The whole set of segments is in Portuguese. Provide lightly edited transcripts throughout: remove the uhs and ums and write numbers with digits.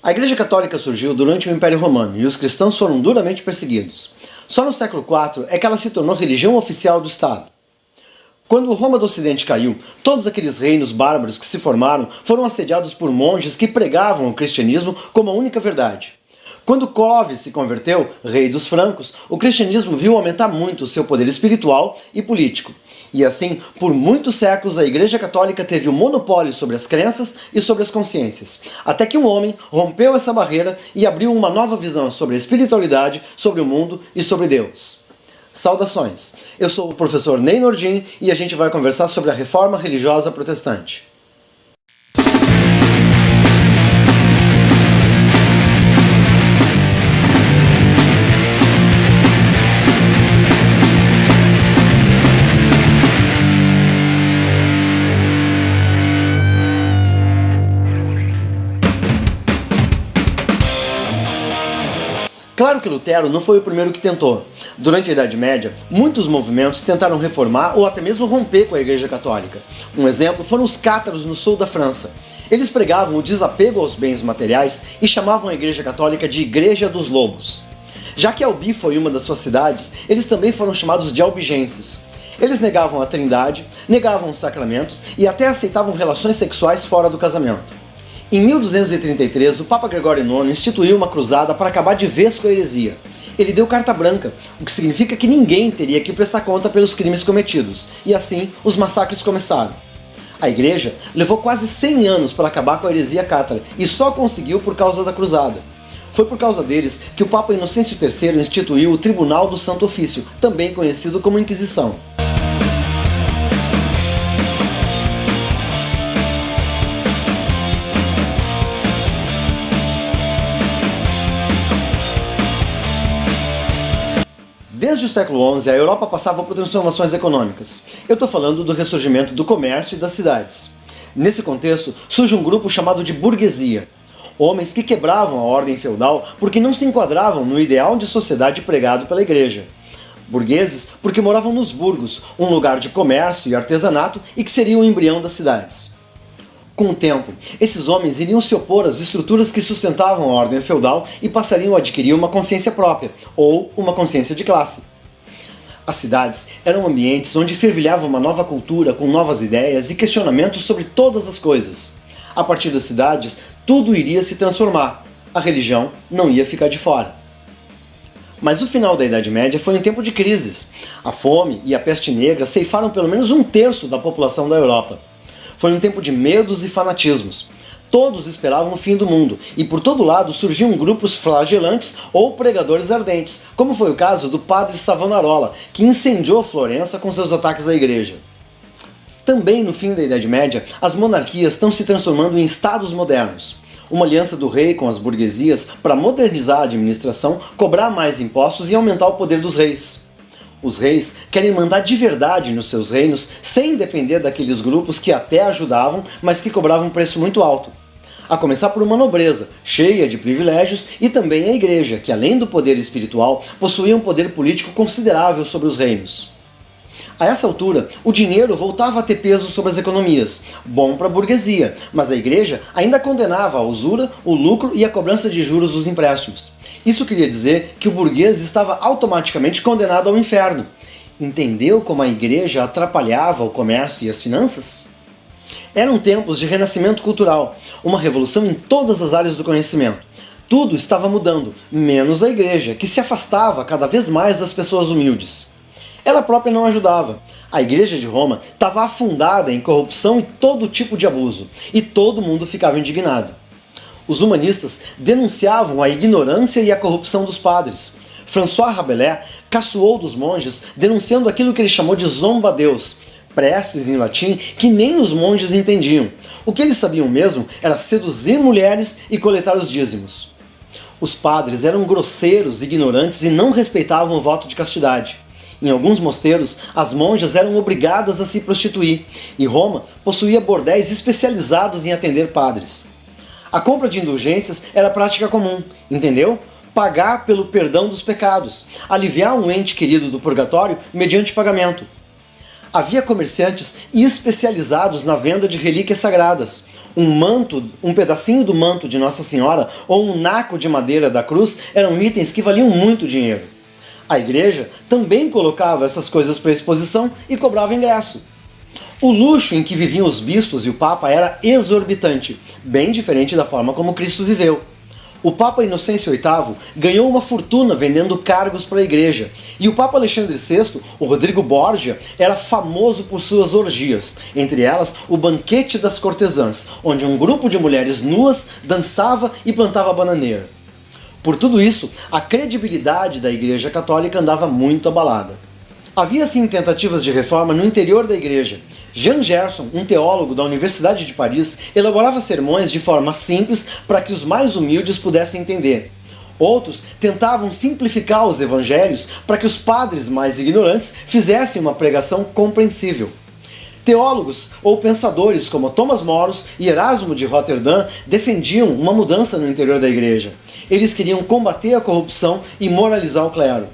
A Igreja Católica surgiu durante o Império Romano e os cristãos foram duramente perseguidos. Só no século IV é que ela se tornou religião oficial do Estado. Quando Roma do Ocidente caiu, todos aqueles reinos bárbaros que se formaram foram assediados por monges que pregavam o cristianismo como a única verdade. Quando Clovis se converteu, rei dos francos, o cristianismo viu aumentar muito o seu poder espiritual e político. E assim, por muitos séculos, a Igreja Católica teve o monopólio sobre as crenças e sobre as consciências, até que um homem rompeu essa barreira e abriu uma nova visão sobre a espiritualidade, sobre o mundo e sobre Deus. Saudações! Eu sou o professor Ney Nordin e a gente vai conversar sobre a reforma religiosa protestante. Claro que Lutero não foi o primeiro que tentou. Durante a Idade Média, muitos movimentos tentaram reformar ou até mesmo romper com a Igreja Católica. Um exemplo foram os cátaros no sul da França. Eles pregavam o desapego aos bens materiais e chamavam a Igreja Católica de Igreja dos Lobos. Já que Albi foi uma das suas cidades, eles também foram chamados de albigenses. Eles negavam a Trindade, negavam os sacramentos e até aceitavam relações sexuais fora do casamento. Em 1233, o Papa Gregório IX instituiu uma cruzada para acabar de vez com a heresia. Ele deu carta branca, o que significa que ninguém teria que prestar conta pelos crimes cometidos, e assim os massacres começaram. A Igreja levou quase 100 anos para acabar com a heresia cátara, e só conseguiu por causa da cruzada. Foi por causa deles que o Papa Inocêncio III instituiu o Tribunal do Santo Ofício, também conhecido como Inquisição. Desde o século XI, a Europa passava por transformações econômicas. Eu estou falando do ressurgimento do comércio e das cidades. Nesse contexto, surge um grupo chamado de burguesia. Homens que quebravam a ordem feudal porque não se enquadravam no ideal de sociedade pregado pela Igreja. Burgueses porque moravam nos burgos, um lugar de comércio e artesanato e que seria o embrião das cidades. Com o tempo, esses homens iriam se opor às estruturas que sustentavam a ordem feudal e passariam a adquirir uma consciência própria, ou uma consciência de classe. As cidades eram ambientes onde fervilhava uma nova cultura com novas ideias e questionamentos sobre todas as coisas. A partir das cidades, tudo iria se transformar. A religião não ia ficar de fora. Mas o final da Idade Média foi um tempo de crises. A fome e a peste negra ceifaram pelo menos 1/3 da população da Europa. Foi um tempo de medos e fanatismos. Todos esperavam o fim do mundo, e por todo lado surgiam grupos flagelantes ou pregadores ardentes, como foi o caso do padre Savonarola, que incendiou Florença com seus ataques à igreja. Também no fim da Idade Média, as monarquias estão se transformando em estados modernos. Uma aliança do rei com as burguesias para modernizar a administração, cobrar mais impostos e aumentar o poder dos reis. Os reis querem mandar de verdade nos seus reinos sem depender daqueles grupos que até ajudavam, mas que cobravam um preço muito alto. A começar por uma nobreza, cheia de privilégios, e também a igreja, que além do poder espiritual, possuía um poder político considerável sobre os reinos. A essa altura, o dinheiro voltava a ter peso sobre as economias, bom para a burguesia, mas a igreja ainda condenava a usura, o lucro e a cobrança de juros dos empréstimos. Isso queria dizer que o burguês estava automaticamente condenado ao inferno. Entendeu como a igreja atrapalhava o comércio e as finanças? Eram tempos de renascimento cultural, uma revolução em todas as áreas do conhecimento. Tudo estava mudando, menos a igreja, que se afastava cada vez mais das pessoas humildes. Ela própria não ajudava. A Igreja de Roma estava afundada em corrupção e todo tipo de abuso, e todo mundo ficava indignado. Os humanistas denunciavam a ignorância e a corrupção dos padres. François Rabelais caçoou dos monges, denunciando aquilo que ele chamou de zomba-deus, preces em latim que nem os monges entendiam. O que eles sabiam mesmo era seduzir mulheres e coletar os dízimos. Os padres eram grosseiros, ignorantes e não respeitavam o voto de castidade. Em alguns mosteiros, as monjas eram obrigadas a se prostituir, e Roma possuía bordéis especializados em atender padres. A compra de indulgências era prática comum, entendeu? Pagar pelo perdão dos pecados, aliviar um ente querido do purgatório mediante pagamento. Havia comerciantes especializados na venda de relíquias sagradas. Um pedacinho do manto de Nossa Senhora ou um naco de madeira da cruz eram itens que valiam muito dinheiro. A igreja também colocava essas coisas para exposição e cobrava ingresso. O luxo em que viviam os bispos e o Papa era exorbitante, bem diferente da forma como Cristo viveu. O Papa Inocêncio VIII ganhou uma fortuna vendendo cargos para a igreja, e o Papa Alexandre VI, o Rodrigo Borgia, era famoso por suas orgias, entre elas o Banquete das Cortesãs, onde um grupo de mulheres nuas dançava e plantava bananeira. Por tudo isso, a credibilidade da Igreja Católica andava muito abalada. Havia sim tentativas de reforma no interior da igreja. Jean Gerson, um teólogo da Universidade de Paris, elaborava sermões de forma simples para que os mais humildes pudessem entender. Outros tentavam simplificar os evangelhos para que os padres mais ignorantes fizessem uma pregação compreensível. Teólogos ou pensadores como Thomas Moros e Erasmo de Roterdã defendiam uma mudança no interior da igreja. Eles queriam combater a corrupção e moralizar o clero.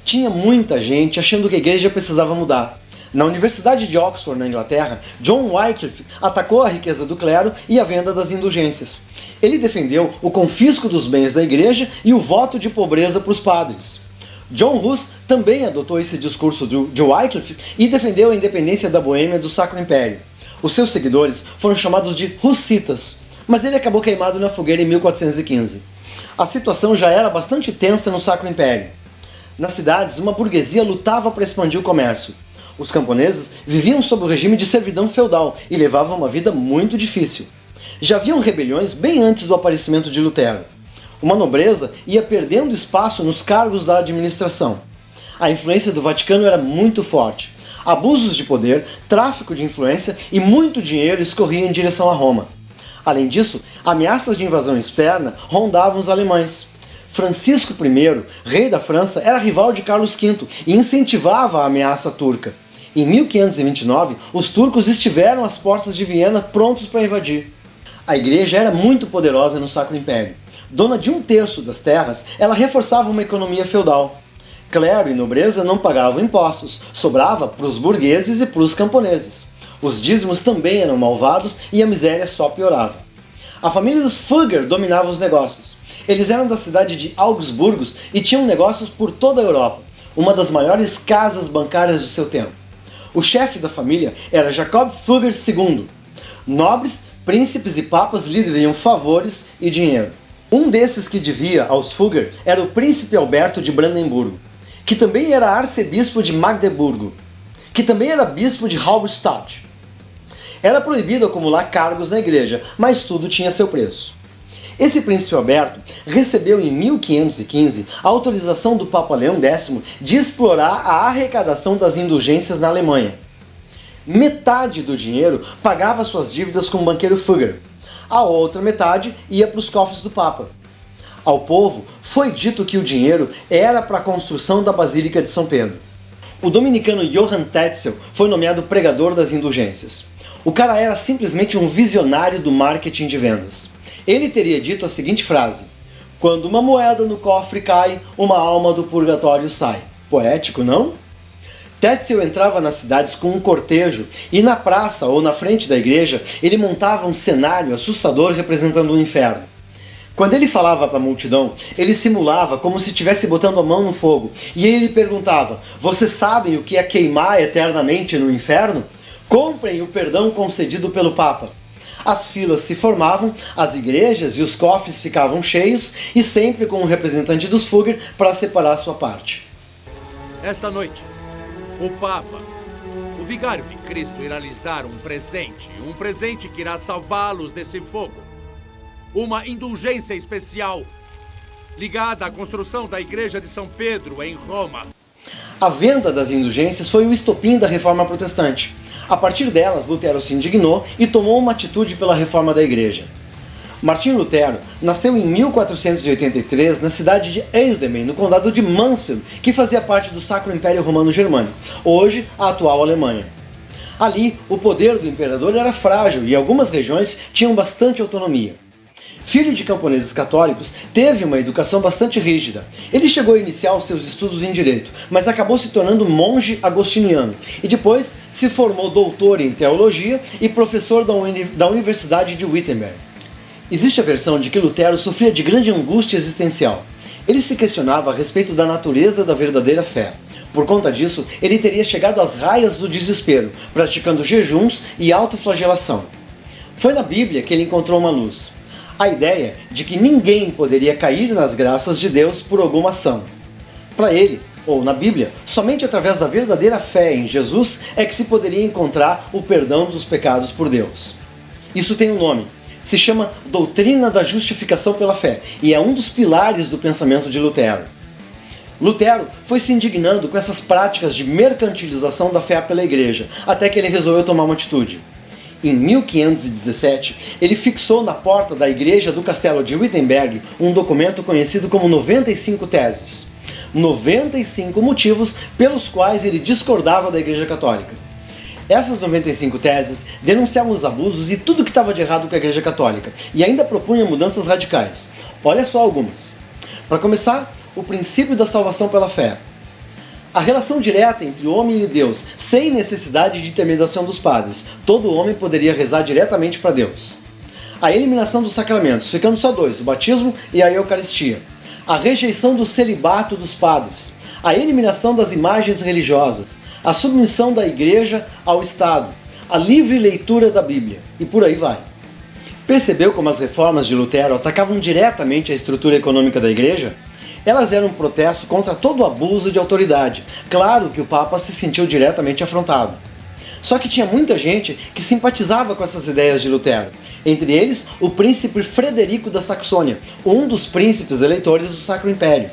Tinha muita gente achando que a igreja precisava mudar. Na Universidade de Oxford, na Inglaterra, John Wycliffe atacou a riqueza do clero e a venda das indulgências. Ele defendeu o confisco dos bens da igreja e o voto de pobreza para os padres. John Hus também adotou esse discurso de Wycliffe e defendeu a independência da Boêmia do Sacro Império. Os seus seguidores foram chamados de hussitas, mas ele acabou queimado na fogueira em 1415. A situação já era bastante tensa no Sacro Império. Nas cidades, uma burguesia lutava para expandir o comércio. Os camponeses viviam sob o regime de servidão feudal e levavam uma vida muito difícil. Já haviam rebeliões bem antes do aparecimento de Lutero. Uma nobreza ia perdendo espaço nos cargos da administração. A influência do Vaticano era muito forte. Abusos de poder, tráfico de influência e muito dinheiro escorriam em direção a Roma. Além disso, ameaças de invasão externa rondavam os alemães. Francisco I, rei da França, era rival de Carlos V e incentivava a ameaça turca. Em 1529, os turcos estiveram às portas de Viena prontos para invadir. A igreja era muito poderosa no Sacro Império. Dona de 1/3 das terras, ela reforçava uma economia feudal. Clero e nobreza não pagavam impostos, sobrava para os burgueses e para os camponeses. Os dízimos também eram malvados e a miséria só piorava. A família dos Fugger dominava os negócios. Eles eram da cidade de Augsburgo e tinham negócios por toda a Europa, uma das maiores casas bancárias do seu tempo. O chefe da família era Jacob Fugger II. Nobres, príncipes e papas lhe deviam favores e dinheiro. Um desses que devia aos Fugger era o príncipe Alberto de Brandemburgo, que também era arcebispo de Magdeburgo, que também era bispo de Halberstadt. Era proibido acumular cargos na igreja, mas tudo tinha seu preço. Esse príncipe Alberto recebeu em 1515 a autorização do Papa Leão X de explorar a arrecadação das indulgências na Alemanha. Metade do dinheiro pagava suas dívidas com o banqueiro Fugger. A outra metade ia para os cofres do Papa. Ao povo foi dito que o dinheiro era para a construção da Basílica de São Pedro. O dominicano Johann Tetzel foi nomeado pregador das indulgências. O cara era simplesmente um visionário do marketing de vendas. Ele teria dito a seguinte frase: "Quando uma moeda no cofre cai, uma alma do purgatório sai." Poético, não? Tetzel entrava nas cidades com um cortejo e na praça ou na frente da igreja ele montava um cenário assustador representando o inferno. Quando ele falava para a multidão, ele simulava como se estivesse botando a mão no fogo e ele perguntava: "Vocês sabem o que é queimar eternamente no inferno? Comprem o perdão concedido pelo Papa." As filas se formavam, as igrejas e os cofres ficavam cheios e sempre com um representante dos Fugger para separar sua parte. Esta noite, o Papa, o Vigário de Cristo, irá lhes dar um presente que irá salvá-los desse fogo. Uma indulgência especial ligada à construção da Igreja de São Pedro em Roma. A venda das indulgências foi o estopim da Reforma Protestante. A partir delas, Lutero se indignou e tomou uma atitude pela reforma da igreja. Martinho Lutero nasceu em 1483 na cidade de Eisleben, no condado de Mansfeld, que fazia parte do Sacro Império Romano Germânico, hoje a atual Alemanha. Ali, o poder do imperador era frágil e algumas regiões tinham bastante autonomia. filho de camponeses católicos, teve uma educação bastante rígida. Ele chegou a iniciar os seus estudos em direito, mas acabou se tornando monge agostiniano e depois se formou doutor em teologia e professor da Universidade de Wittenberg. Existe a versão de que Lutero sofria de grande angústia existencial. Ele se questionava a respeito da natureza da verdadeira fé. Por conta disso, ele teria chegado às raias do desespero, praticando jejuns e autoflagelação. Foi na Bíblia que ele encontrou uma luz. A ideia de que ninguém poderia cair nas graças de Deus por alguma ação. Para ele, ou na Bíblia, somente através da verdadeira fé em Jesus é que se poderia encontrar o perdão dos pecados por Deus. Isso tem um nome. Se chama Doutrina da Justificação pela Fé e é um dos pilares do pensamento de Lutero. Lutero foi se indignando com essas práticas de mercantilização da fé pela igreja, até que ele resolveu tomar uma atitude. Em 1517, ele fixou na porta da igreja do castelo de Wittenberg um documento conhecido como 95 Teses. 95 motivos pelos quais ele discordava da igreja católica. Essas 95 teses denunciavam os abusos e tudo que estava de errado com a igreja católica, e ainda propunham mudanças radicais. Olha só algumas. Para começar, o princípio da salvação pela fé. A relação direta entre o homem e Deus, sem necessidade de intermediação dos padres. Todo homem poderia rezar diretamente para Deus. A eliminação dos sacramentos, ficando só dois, o batismo e a Eucaristia. A rejeição do celibato dos padres. A eliminação das imagens religiosas. A submissão da igreja ao Estado. A livre leitura da Bíblia. E por aí vai. Percebeu como as reformas de Lutero atacavam diretamente a estrutura econômica da igreja? Elas eram um protesto contra todo o abuso de autoridade. Claro que o Papa se sentiu diretamente afrontado. Só que tinha muita gente que simpatizava com essas ideias de Lutero. Entre eles, o príncipe Frederico da Saxônia, um dos príncipes eleitores do Sacro Império.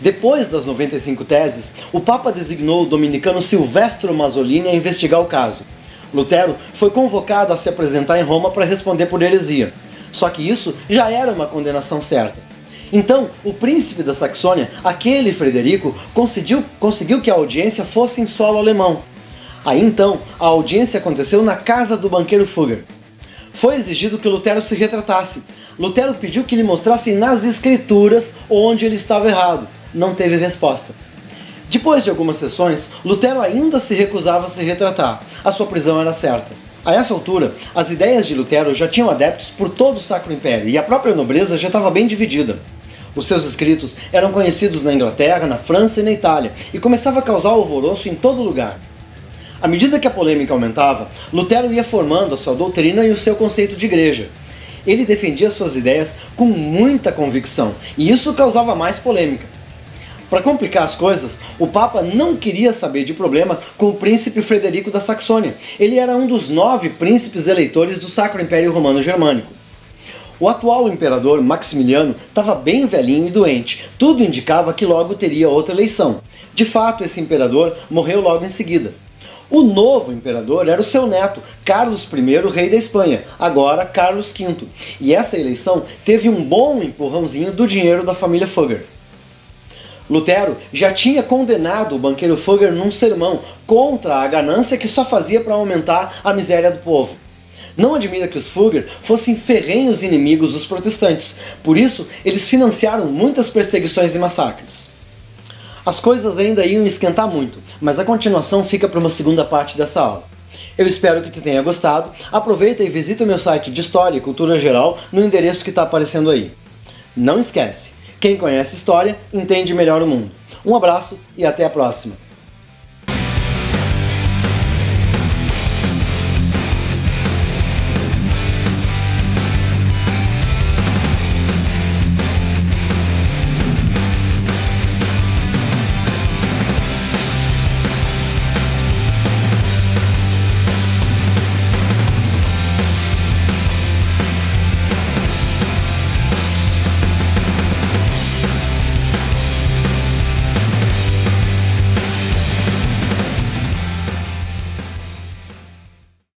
Depois das 95 teses, o Papa designou o dominicano Silvestro Mazzolini a investigar o caso. Lutero foi convocado a se apresentar em Roma para responder por heresia. Só que isso já era uma condenação certa. Então, o príncipe da Saxônia, aquele Frederico, conseguiu que a audiência fosse em solo alemão. Aí então, a audiência aconteceu na casa do banqueiro Fugger. Foi exigido que Lutero se retratasse. Lutero pediu que lhe mostrassem nas escrituras onde ele estava errado. Não teve resposta. Depois de algumas sessões, Lutero ainda se recusava a se retratar. A sua prisão era certa. A essa altura, as ideias de Lutero já tinham adeptos por todo o Sacro Império e a própria nobreza já estava bem dividida. Os seus escritos eram conhecidos na Inglaterra, na França e na Itália e começava a causar alvoroço em todo lugar. À medida que a polêmica aumentava, Lutero ia formando a sua doutrina e o seu conceito de igreja. Ele defendia suas ideias com muita convicção e isso causava mais polêmica. Para complicar as coisas, o Papa não queria saber de problema com o príncipe Frederico da Saxônia. Ele era um dos 9 príncipes eleitores do Sacro Império Romano Germânico. O atual imperador Maximiliano estava bem velhinho e doente. Tudo indicava que logo teria outra eleição. De fato, esse imperador morreu logo em seguida. O novo imperador era o seu neto, Carlos I, rei da Espanha, agora Carlos V. E essa eleição teve um bom empurrãozinho do dinheiro da família Fugger. Lutero já tinha condenado o banqueiro Fugger num sermão contra a ganância que só fazia para aumentar a miséria do povo. Não admira que os Fugger fossem ferrenhos inimigos dos protestantes, por isso eles financiaram muitas perseguições e massacres. As coisas ainda iam esquentar muito, mas a continuação fica para uma segunda parte dessa aula. Eu espero que tu tenha gostado, aproveita e visita o meu site de História e Cultura Geral no endereço que está aparecendo aí. Não esquece, quem conhece história entende melhor o mundo. Um abraço e até a próxima!